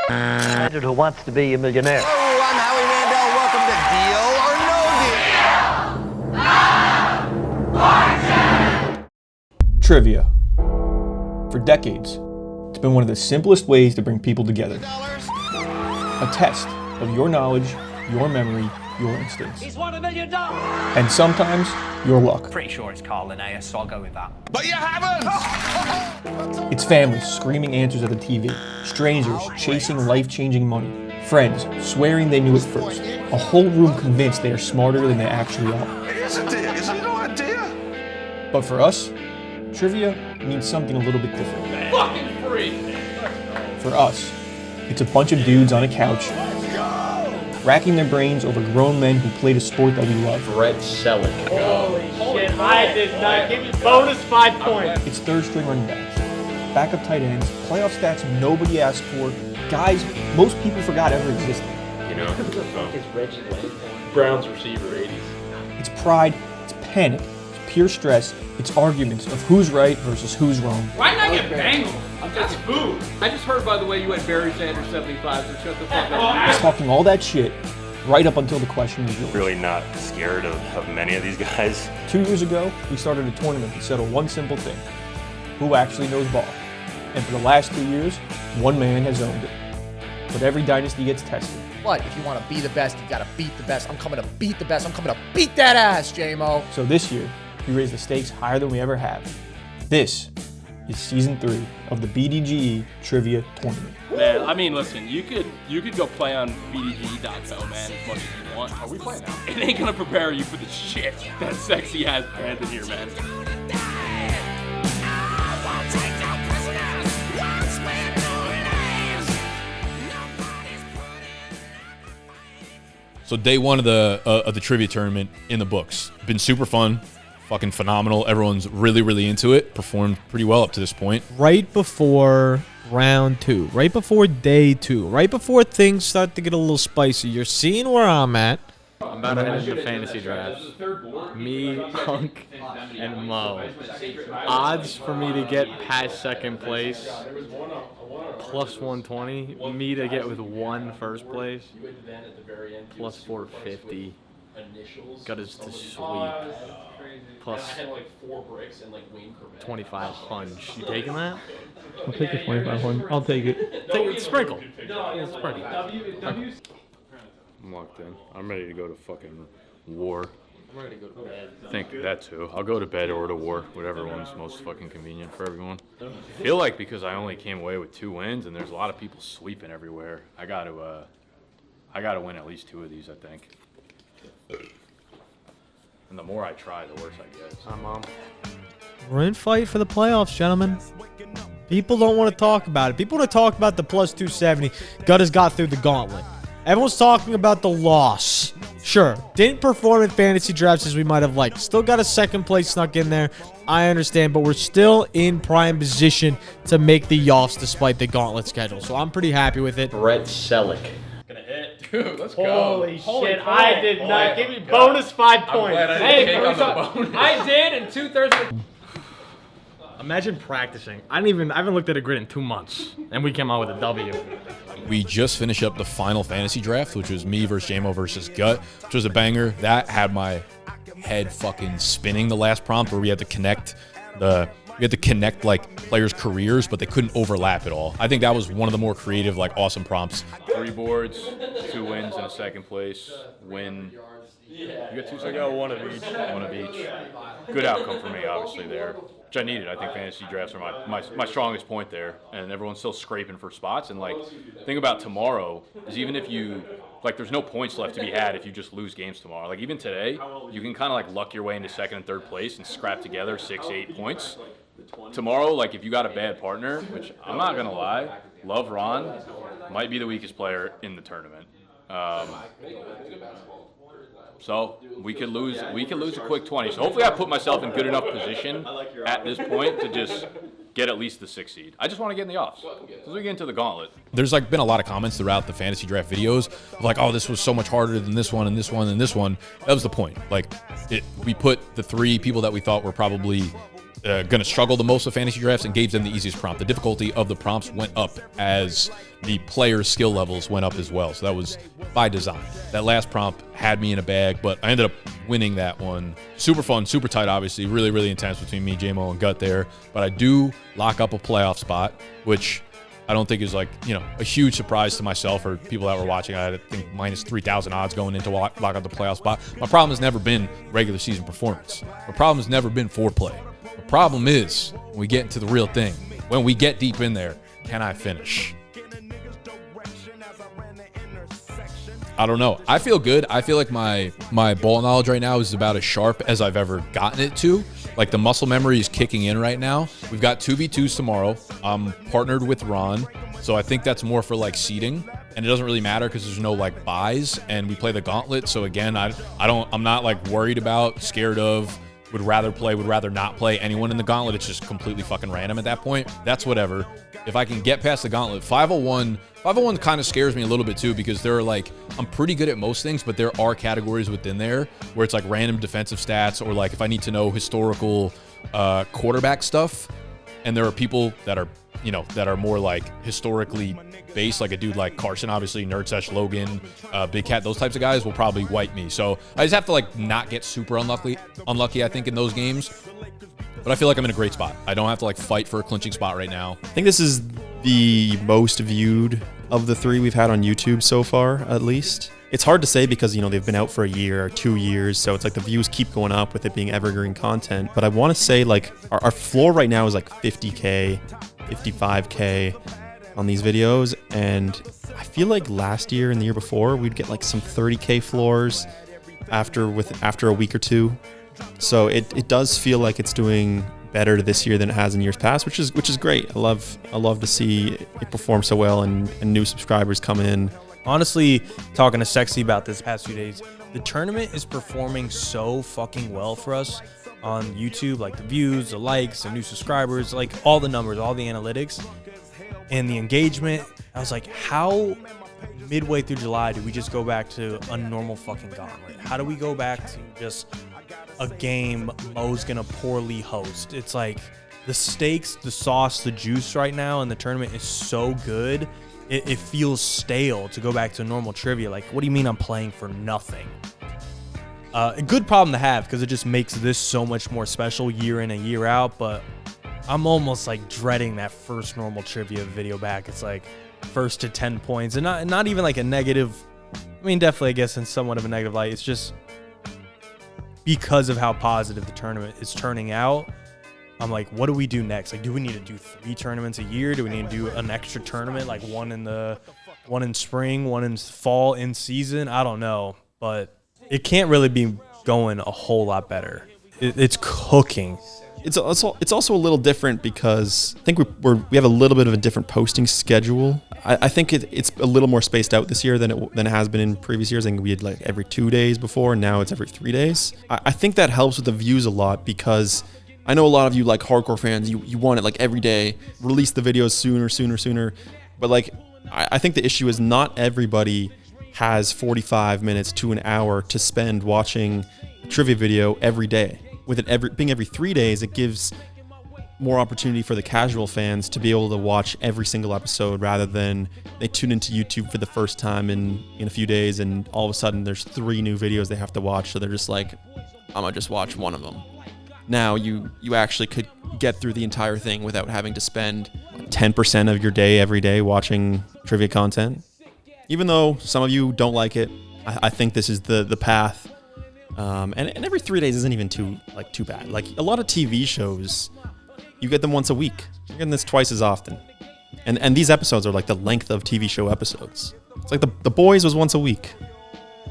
Who wants to be a millionaire? Hello, I'm Howie Mandel. Welcome to Deal or No Deal. Trivia. For decades, it's been one of the simplest ways to bring people together. A test of your knowledge, your memory, your instincts. He's won $1 million! And sometimes, your luck. Pretty sure it's Carl Linnaeus, so I'll go with that. But you haven't! It's families screaming answers at the TV, strangers chasing life-changing money, friends swearing they knew it first, a whole room convinced they are smarter than they actually are. It is a deal, isn't it? No idea. But for us, trivia means something a little bit different. Fucking free. For us, it's a bunch of dudes on a couch, racking their brains over grown men who played a sport that we love. Brett Selleck. Holy shit, I did not give you bonus 5 points. It's third string running backs, backup tight ends, playoff stats nobody asked for, guys most people forgot ever existed. You know? Browns receiver, 80s. It's pride, it's panic, it's pure stress, it's arguments of who's right versus who's wrong. Why not get Bengal? That's food. I just heard, by the way, you had Barry Sanders 75, so shut the fuck up. It's talking all that shit right up until the question is yours. Really not scared of many of these guys. 2 years ago, we started a tournament to settle one simple thing: who actually knows ball? And for the last 2 years, one man has owned it. But every dynasty gets tested. But if you want to be the best, you got to beat the best. I'm coming to beat the best. I'm coming to beat that ass, J-Mo. So this year, we raised the stakes higher than we ever have. This is season 3 of the BDGE Trivia Tournament. Man, I mean, listen, you could go play on BDGE.co, man, as much as you want. Are we playing now? It ain't gonna prepare you for the shit that Sexy has planned in here, man. So day one of the trivia tournament in the books. Been super fun, fucking phenomenal. Everyone's really into it. Performed pretty well up to this point. Right before round 2, right before day 2, right before things start to get a little spicy. You're seeing where I'm at. I'm about to head into fantasy drafts. Me, Hunk, and Mo. Odds for me to get past second place, plus 120. Me to get with one first place, plus 450. Got us to sweep, plus 25 hunch. You taking that? I'll take the 2500. I'll take it. Take it, sprinkle. Sprinkle. I'm locked in. I'm ready to go to fucking war. I'm ready to go to bed. I think that too. I'll go to bed or to war, whatever one's most fucking convenient for everyone. I feel like because I only came away with 2 wins and there's a lot of people sweeping everywhere, I gotta win at least 2 of these, I think. And the more I try, the worse I get. Hi, Mom. We're in fight for the playoffs, gentlemen. People don't want to talk about it. People want to talk about the plus 270. Gutters got through the gauntlet. Everyone's talking about the loss. Sure, didn't perform in fantasy drafts as we might have liked. Still got a second place snuck in there. I understand, but we're still in prime position to make the offs despite the gauntlet schedule. So I'm pretty happy with it. Brett Selleck. Gonna hit. Dude, let's go. Holy shit, I did not give you bonus 5 points. I did, and 2/3 of it. Imagine practicing. I haven't looked at a grid in 2 months, and we came out with a W. We just finished up the final fantasy draft, which was me versus JMO versus Gut, which was a banger. That had my head fucking spinning, the last prompt where we had to connect like players' careers, but they couldn't overlap at all. I think that was one of the more creative, like awesome prompts. 3 boards, 2 wins and a second place. Win. You got 2 seconds? I got one of each. One of each. Good outcome for me, obviously, there. Which I needed. I think fantasy drafts are my strongest point there. And everyone's still scraping for spots. And, like, the thing about tomorrow is even if you, like, there's no points left to be had if you just lose games tomorrow. Like, even today, you can kind of, like, luck your way into second and third place and scrap together 6, 8 points. Tomorrow, like, if you got a bad partner, which I'm not going to lie, love Ron, might be the weakest player in the tournament. So we could lose a quick 20. So hopefully I put myself in good enough position at this point to just get at least the 6 seed. I just want to get in the offs as we get into the gauntlet. There's like been a lot of comments throughout the fantasy draft videos of like, oh, this was so much harder than this one and this one and this one. That was the point. Like we put the 3 people that we thought were probably going to struggle the most with fantasy drafts and gave them the easiest prompt. The difficulty of the prompts went up as the players' skill levels went up as well. So that was by design. That last prompt had me in a bag, but I ended up winning that one. Super fun, super tight, obviously. Really, really intense between me, JMO, and Gut there. But I do lock up a playoff spot, which I don't think is like, a huge surprise to myself or people that were watching. I had, I think, minus 3,000 odds going into lock up the playoff spot. My problem has never been regular season performance. My problem has never been foreplay. The problem is when we get into the real thing, when we get deep in there, can I finish? I don't know. I feel good. I feel like my ball knowledge right now is about as sharp as I've ever gotten it to. Like the muscle memory is kicking in right now. We've got 2v2s tomorrow. I'm partnered with Ron, so I think that's more for like seeding, and it doesn't really matter because there's no like buys, and we play the gauntlet. So again, I'm not like worried about, scared of, would rather play, would rather not play anyone in the gauntlet. It's just completely fucking random at that point. That's whatever. If I can get past the gauntlet, 501 kind of scares me a little bit too, because there are like, I'm pretty good at most things, but there are categories within there where it's like random defensive stats, or like if I need to know historical quarterback stuff, and there are people that are, that are more like historically based, like a dude like Carson, obviously, Nerd Sesh, Logan, Big Cat, those types of guys will probably wipe me. So I just have to like not get super unlucky, I think, in those games. But I feel like I'm in a great spot. I don't have to like fight for a clinching spot right now. I think this is the most viewed of the 3 we've had on YouTube so far, at least. It's hard to say because, they've been out for a year or 2 years, so it's like the views keep going up with it being evergreen content. But I want to say like our floor right now is like 50K, 55K on these videos, and I feel like last year and the year before we'd get like some 30K floors after a week or two. So it does feel like it's doing better this year than it has in years past, which is great. I love to see it perform so well and new subscribers come in. Honestly, talking to Sexy about this past few days, the tournament is performing so fucking well for us on YouTube, like the views, the likes, the new subscribers, like all the numbers, all the analytics, and the engagement. I was like, how midway through July do we just go back to a normal fucking gauntlet? How do we go back to just a game Mo's gonna poorly host? It's like the stakes, the sauce, the juice right now in the tournament is so good. It feels stale to go back to normal trivia. Like, what do you mean I'm playing for nothing? A good problem to have, because it just makes this so much more special year in and year out. But I'm almost like dreading that first normal trivia video back. It's like first to 10 points, and not even like a negative. I mean, definitely, I guess, in somewhat of a negative light. It's just because of how positive the tournament is turning out. I'm like, what do we do next? Like, do we need to do 3 tournaments a year? Do we need to do an extra tournament, like one in spring, one in fall, in season? I don't know, but it can't really be going a whole lot better. It's cooking. It's also a little different because I think we have a little bit of a different posting schedule. I think it's a little more spaced out this year than it has been in previous years. I think we had like every 2 days before, and now it's every 3 days. I think that helps with the views a lot, because I know a lot of you, like hardcore fans, you want it like every day, release the videos sooner. But like, I think the issue is not everybody has 45 minutes to an hour to spend watching a trivia video every day. With it being every 3 days, it gives more opportunity for the casual fans to be able to watch every single episode, rather than they tune into YouTube for the first time in a few days, and all of a sudden there's 3 new videos they have to watch. So they're just like, I'm gonna just watch one of them. Now you actually could get through the entire thing without having to spend 10% of your day every day watching trivia content. Even though some of you don't like it, I think this is the path. And every 3 days isn't even too bad. Like a lot of TV shows, you get them once a week. You're getting this twice as often. And these episodes are like the length of TV show episodes. It's like the Boys was once a week.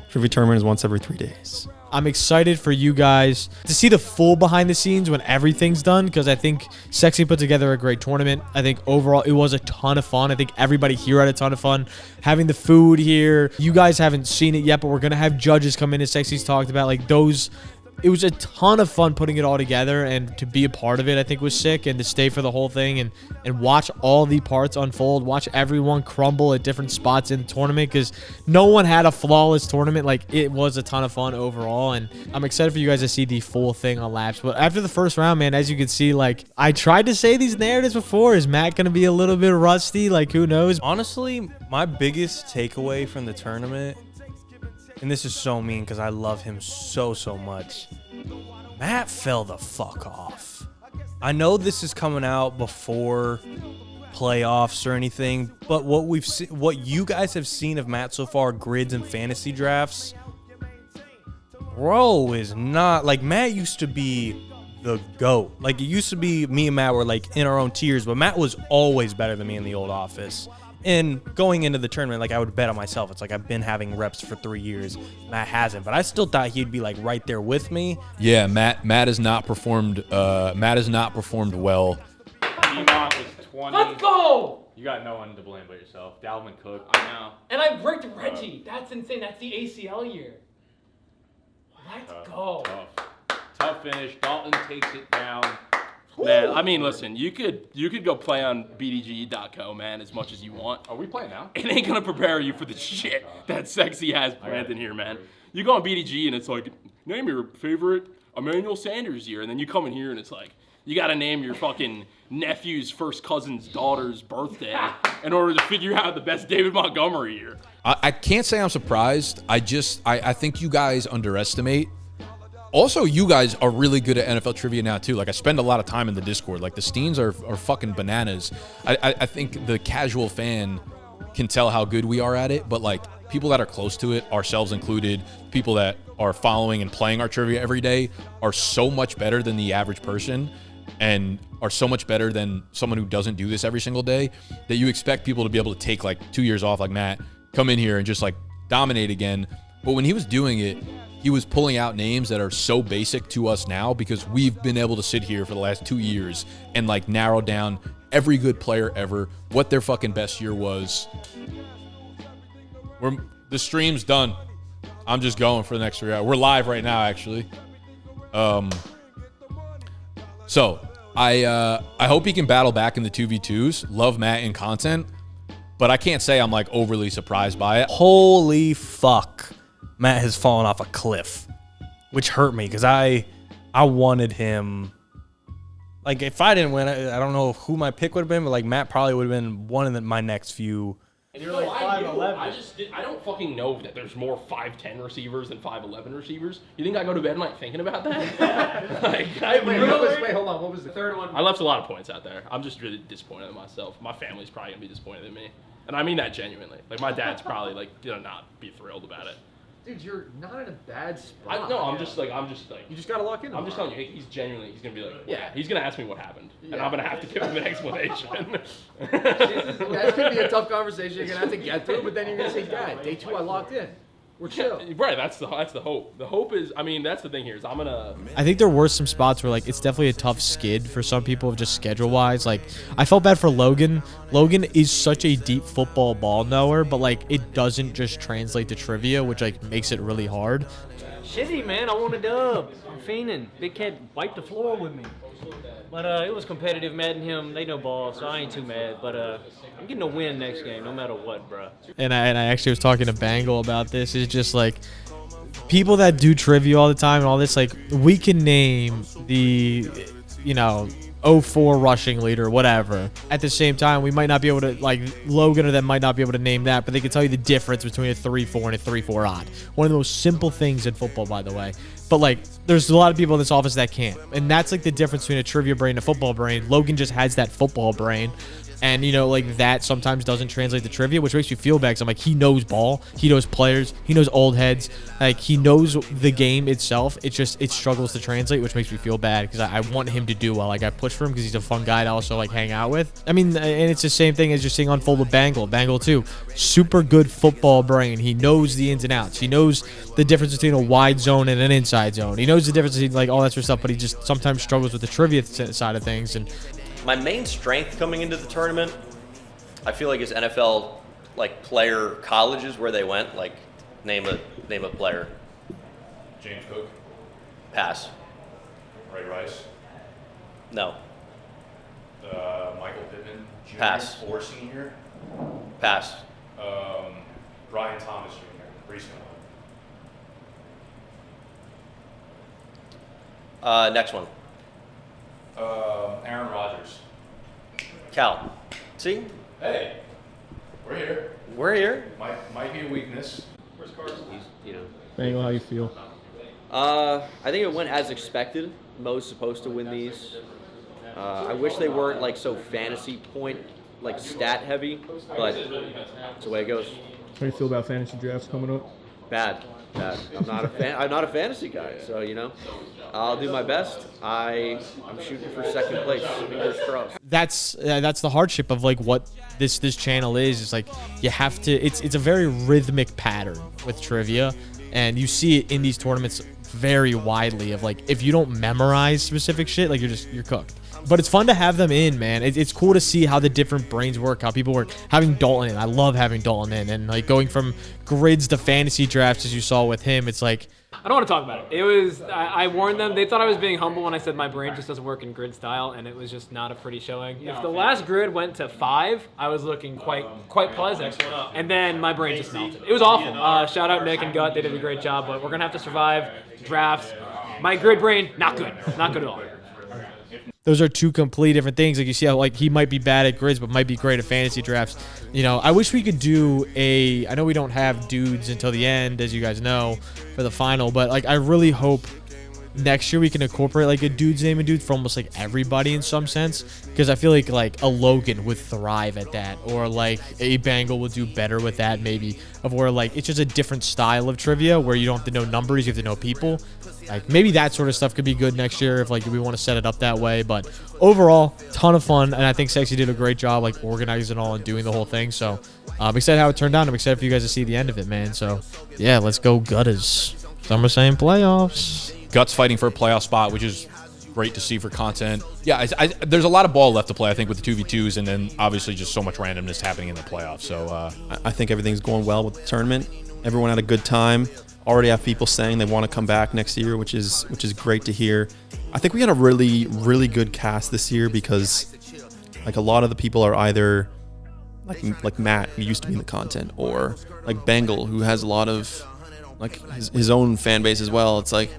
Trivia Tournament is once every 3 days. I'm excited for you guys to see the full behind the scenes when everything's done, because I think Sexy put together a great tournament. I think overall it was a ton of fun. I think everybody here had a ton of fun. Having the food here, you guys haven't seen it yet, but we're going to have judges come in, as Sexy's talked about. Like those, it was a ton of fun putting it all together, and to be a part of it, I think was sick, and to stay for the whole thing and watch all the parts unfold, watch everyone crumble at different spots in the tournament, because no one had a flawless tournament. Like, it was a ton of fun overall, and I'm excited for you guys to see the full thing on Laps. But after the first round, man, as you can see, like, I tried to say these narratives before. Is Matt going to be a little bit rusty? Like, who knows? Honestly, my biggest takeaway from the tournament, and this is so mean because I love him so much, Matt fell the fuck off. I know this is coming out before playoffs or anything, but what you guys have seen of Matt so far, grids and fantasy drafts, bro, is not like Matt used to be the GOAT. Like, it used to be me and Matt were like in our own tiers, but Matt was always better than me in the old office. And going into the tournament, like, I would bet on myself. It's like I've been having reps for 3 years. Matt hasn't, but I still thought he'd be like right there with me. Yeah, Matt has not performed. Matt has not performed well. Emont was 20. Let's go! You got no one to blame but yourself. Dalvin Cook. I know. And I bricked Reggie. That's insane. That's the ACL year. Let's go. Tough finish. Dalton takes it down. Man, I mean, listen, you could go play on BDG.co, man, as much as you want. Are we playing now? It ain't gonna prepare you for the shit that Sexy has planned in here, man. You go on BDG and it's like, name your favorite Emmanuel Sanders year, and then you come in here and it's like, you gotta name your fucking nephew's first cousin's daughter's birthday in order to figure out the best David Montgomery year. I can't say I'm surprised. I think you guys underestimate. Also, you guys are really good at NFL trivia now, too. Like, I spend a lot of time in the Discord. Like, the Steens are fucking bananas. I think the casual fan can tell how good we are at it, but, like, people that are close to it, ourselves included, people that are following and playing our trivia every day, are so much better than the average person and are so much better than someone who doesn't do this every single day that you expect people to be able to take, like, 2 years off, like Matt, come in here and just, like, dominate again. But when he was doing it, he was pulling out names that are so basic to us now because we've been able to sit here for the last 2 years and, like, narrow down every good player ever, what their fucking best year was. The stream's done. I'm just going for the next 3 hours. We're live right now, actually. So I hope he can battle back in the 2v2s. Love Matt in content, but I can't say I'm, like, overly surprised by it. Holy fuck. Matt has fallen off a cliff, which hurt me because I wanted him. Like, if I didn't win, I don't know who my pick would have been, but, like, Matt probably would have been one of my next few. And you're like 5'11". I don't fucking know that there's more 5'10" receivers than 5'11" receivers. You think I go to bed at night thinking about that? Like, wait, hold on. What was the third one? I left a lot of points out there. I'm just really disappointed in myself. My family's probably gonna be disappointed in me, and I mean that genuinely. Like, my dad's probably, like, gonna not be thrilled about it. Dude, you're not in a bad spot. I'm just like. You just gotta lock in. I'm just telling you, he's gonna be like, yeah, he's gonna ask me what happened, and I'm gonna have to give him an explanation. That's gonna be a tough conversation you're gonna have to get through, but then you're gonna say, Dad, day 2 I locked in. We're chill. Right, that's the hope. The hope is, I mean, that's the thing here is I think there were some spots where, like, it's definitely a tough skid for some people just schedule-wise. Like, I felt bad for Logan. Logan is such a deep football ball knower, but, like, it doesn't just translate to trivia, which, like, makes it really hard. Shitty, man. I want a dub. I'm fiending. Big Cat wiped the floor with me. But it was competitive. Matt and him, they know ball, so I ain't too mad. But I'm getting a win next game, no matter what, bro. And I actually was talking to Bangle about this. It's just like people that do trivia all the time and all this, like, we can name the, 04 rushing leader, whatever. At the same time, we might not be able to, like, Logan or them might not be able to name that, but they can tell you the difference between a 3-4 and a 3-4 odd. One of the most simple things in football, by the way. But, like, there's a lot of people in this office that can't. And that's, like, the difference between a trivia brain and a football brain. Logan just has that football brain. And, like, that sometimes doesn't translate to trivia, which makes you feel bad. Because I'm like, he knows ball. He knows players. He knows old heads. Like, he knows the game itself. It struggles to translate, which makes me feel bad. Because I want him to do well. Like, I push for him because he's a fun guy to also, like, hang out with. I mean, and it's the same thing as you're seeing unfold with Bangle. Bangle, too. Super good football brain. He knows the ins and outs. He knows the difference between a wide zone and an inside zone. He knows the difference between, like, all that sort of stuff. But he just sometimes struggles with the trivia side of things. And my main strength coming into the tournament, I feel like, is NFL, like, player colleges where they went. Like, name a player. James Cook. Pass. Ray Rice. No. Michael Pittman Jr. Pass. or senior. Pass. Brian Thomas Jr. recent one. Next one. Aaron Rodgers. Cal. See? Hey, we're here. We're here. Might be a weakness. Where's Carson? You know. Bengal, how you feel? I think it went as expected. Mo's supposed to win these. I wish they weren't like so fantasy point, like stat heavy, but that's the way it goes. How do you feel about fantasy drafts coming up? Bad. I'm not a fan. I'm not a fantasy guy, so I'll do my best. I'm shooting for second place. Fingers crossed. That's the hardship of like what this channel is. It's like you have to. It's a very rhythmic pattern with trivia, and you see it in these tournaments very widely. Of like if you don't memorize specific shit, like you're cooked. But it's fun to have them in, man. It's cool to see how the different brains work, how people work. Having Dalton in, I love having Dalton in, and like going from grids to fantasy drafts as you saw with him. It's like I don't want to talk about it. It was I warned them. They thought I was being humble when I said my brain just doesn't work in grid style, and it was just not a pretty showing. If the last grid went to 5, I was looking quite pleasant, and then my brain just melted. It was awful. Shout out Nick and Gut. They did a great job, but we're gonna have to survive drafts. My grid brain, not good at all. those are two completely different things. Like you see how like he might be bad at grids, but might be great at fantasy drafts. You know, I wish we could do I know we don't have dudes until the end, as you guys know, for the final, but like I really hope next year we can incorporate like a dude's name and dude for almost like everybody in some sense, because I feel like a Logan would thrive at that, or like a Bengal would do better with that maybe, of where like it's just a different style of trivia where you don't have to know numbers, you have to know people. Like maybe that sort of stuff could be good next year if like we want to set it up that way. But overall, ton of fun, and I think Sexy did a great job like organizing it all and doing the whole thing. So I'm excited how it turned out. I'm excited for you guys to see the end of it, man. So yeah, let's go Gutters. Some are saying playoffs. Guts fighting for a playoff spot, which is great to see for content. Yeah, there's a lot of ball left to play, I think, with the 2v2s, and then obviously just so much randomness happening in the playoffs. So I think everything's going well with the tournament. Everyone had a good time. Already have people saying they want to come back next year, which is great to hear. I think we had a really, really good cast this year because like a lot of the people are either like Matt, who used to be in the content, or like Bengal, who has a lot of like his own fan base as well. It's like,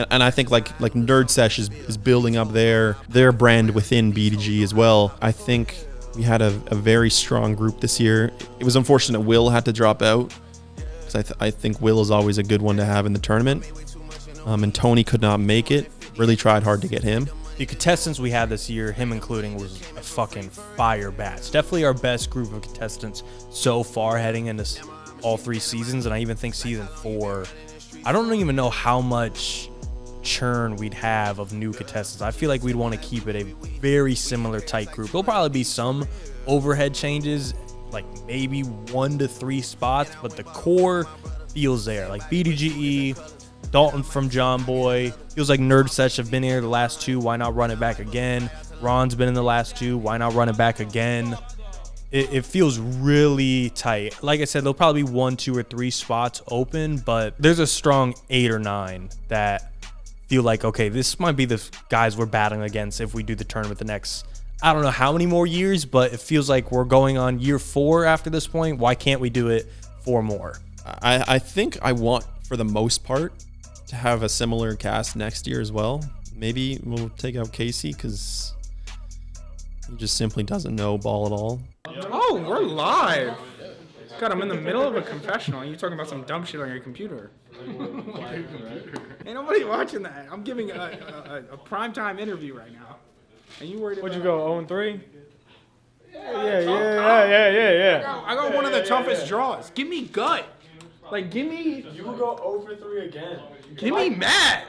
and I think like Nerd Sesh is building up their brand within BDG as well. I think we had a very strong group this year. It was unfortunate Will had to drop out, because I think Will is always a good one to have in the tournament. And Tony could not make it. Really tried hard to get him. The contestants we had this year, him including, was a fucking fire batch. Definitely our best group of contestants so far heading into all 3 seasons, and I even think season 4. I don't even know how much churn we'd have of new contestants. I feel like we'd want to keep it a very similar tight group. There'll probably be some overhead changes, like maybe 1 to 3 spots, but the core feels there. Like BDGE, Dalton from John Boy, feels like Nerd Sesh have been here the last 2. Why not run it back again? Ron's been in the last 2. Why not run it back again? It feels really tight. Like I said, there'll probably be 1, 2, or 3 spots open, but there's a strong 8 or 9 that feel like, okay, this might be the guys we're battling against if we do the tournament the next, I don't know how many more years, but it feels like we're going on year 4 after this point. Why can't we do it 4 more? I think I want, for the most part, to have a similar cast next year as well. Maybe we'll take out Casey because he just simply doesn't know ball at all. Oh, we're live. God, I'm in the middle of a confessional and you're talking about some dumb shit on your computer. Ain't nobody watching that. I'm giving a primetime interview right now. And you worried about... What'd you go, 0-3? Yeah. I got one of the toughest draws. Give me gut. Like, give me... You will go 0-3 again. Give me Matt.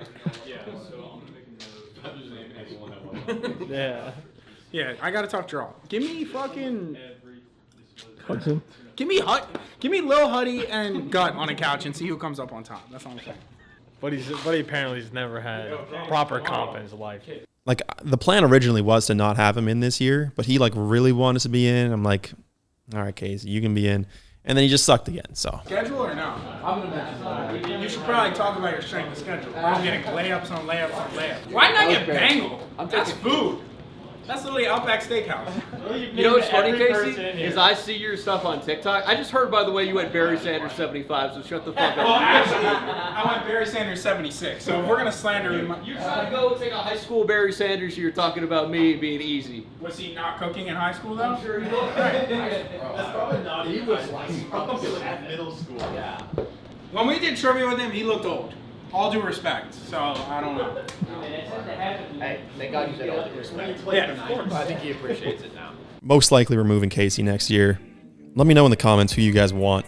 Yeah. Yeah, I got a tough draw. Give me fucking... Hudson? Give me Lil Huddy and Gut on a couch and see who comes up on top. That's all I'm saying. But he apparently has never had proper comp in his life. Like the plan originally was to not have him in this year, but he like really wanted to be in. I'm like, all right, Casey, you can be in. and then he just sucked again. So Schedule or no? I'm gonna mention that. You should probably talk about your strength of schedule. I'm getting layups on layups on layups. Why not get Bengal? That's food. That's literally Outback Steakhouse. You know what's funny, Casey? Is I see your stuff on TikTok. I just heard, by the way, you went Barry Sanders 75, so shut the fuck up. Well, actually, I went Barry Sanders 76. So if we're gonna slander him, You gotta go take a high school Barry Sanders. You're talking about me being easy. Was he not cooking in high school though? I'm sure he was. That's probably not. He was like probably at middle school. Yeah. When we did trivia with him, he looked old. All due respect. So I don't know. Hey, thank God you said all due respect. Yeah, of course. I think he appreciates it now. most likely removing Casey next year. Let me know in the comments who you guys want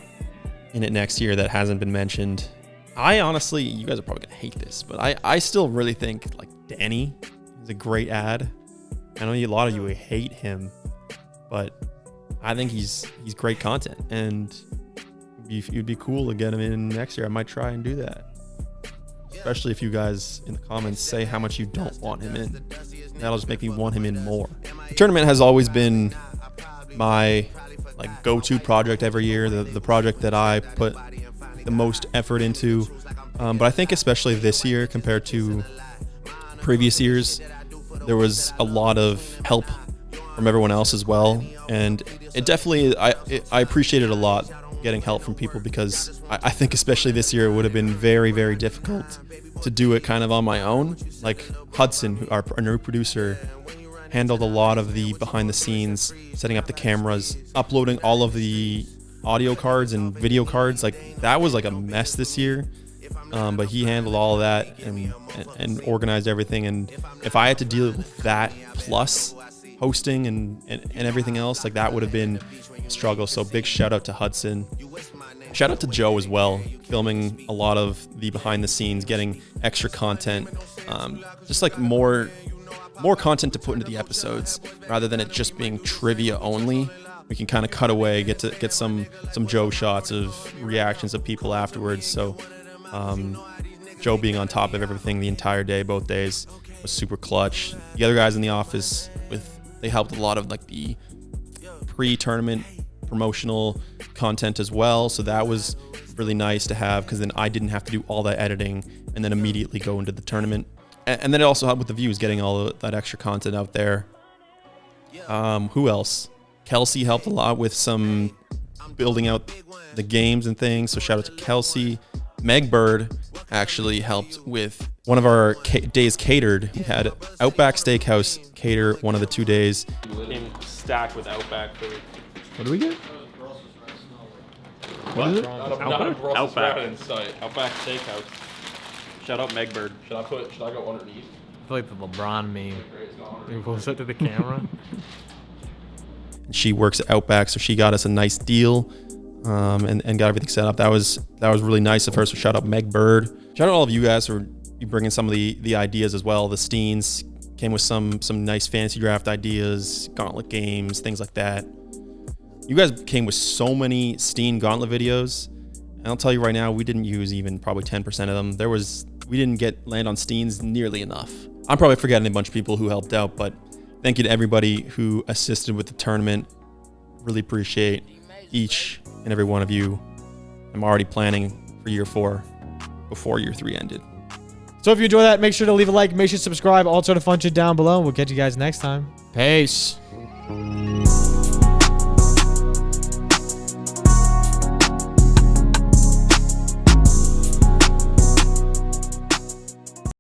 in it next year that hasn't been mentioned. I honestly, you guys are probably gonna hate this, but I still really think like Danny is a great ad. I know a lot of you hate him, but I think he's great content, and it'd be cool to get him in next year. I might try and do that. Especially if you guys in the comments say how much you don't want him in. That'll just make me want him in more. The tournament has always been my like go-to project every year, the project that I put the most effort into. But I think especially this year compared to previous years, there was a lot of help from everyone else as well. And it definitely, I appreciated a lot getting help from people, because I think especially this year it would have been very, very difficult to do it kind of on my own. Like Hudson, our new producer, handled a lot of the behind the scenes, setting up the cameras, uploading all of the audio cards and video cards. Like that was like a mess this year. But he handled all of that and organized everything. And if I had to deal with that plus hosting and everything else, like that would have been a struggle. So big shout out to Hudson. Shout out to Joe as well, filming a lot of the behind the scenes, getting extra content, just like more content to put into the episodes rather than it just being trivia only. We can kind of cut away, get some Joe shots of reactions of people afterwards. So Joe being on top of everything the entire day, both days, was super clutch. The other guys in the office, they helped a lot of like the pre-tournament promotional content as well. So that was really nice to have, because then I didn't have to do all that editing and then immediately go into the tournament. And then it also helped with the views, getting all of that extra content out there. Who else? Kelsey helped a lot with some building out the games and things. So shout out to Kelsey. Meg Bird actually helped with one of our days catered. We had Outback Steakhouse cater one of the 2 days. Came stacked with Outback food. What do we get? What is it? Outback? Outback in sight. Outback Steakhouse. Shout out Meg Bird. Should I go underneath? I feel like the LeBron meme. He pulls up to the camera. She works at Outback, so she got us a nice deal, and got everything set up. That was really nice of her. So shout out Meg Bird. Shout out all of you guys for bringing some of the ideas as well. The Steens came with some nice fantasy draft ideas, gauntlet games, things like that. You guys came with so many Steen gauntlet videos, and I'll tell you right now, we didn't use even probably 10% of them. We didn't land on Steens nearly enough. I'm probably forgetting a bunch of people who helped out, but thank you to everybody who assisted with the tournament. Really appreciate each and every one of you. I'm already planning for year 4 before year 3 ended. So if you enjoy that, make sure to leave a like, make sure to subscribe, all sort of fun shit down below. We'll catch you guys next time. Peace.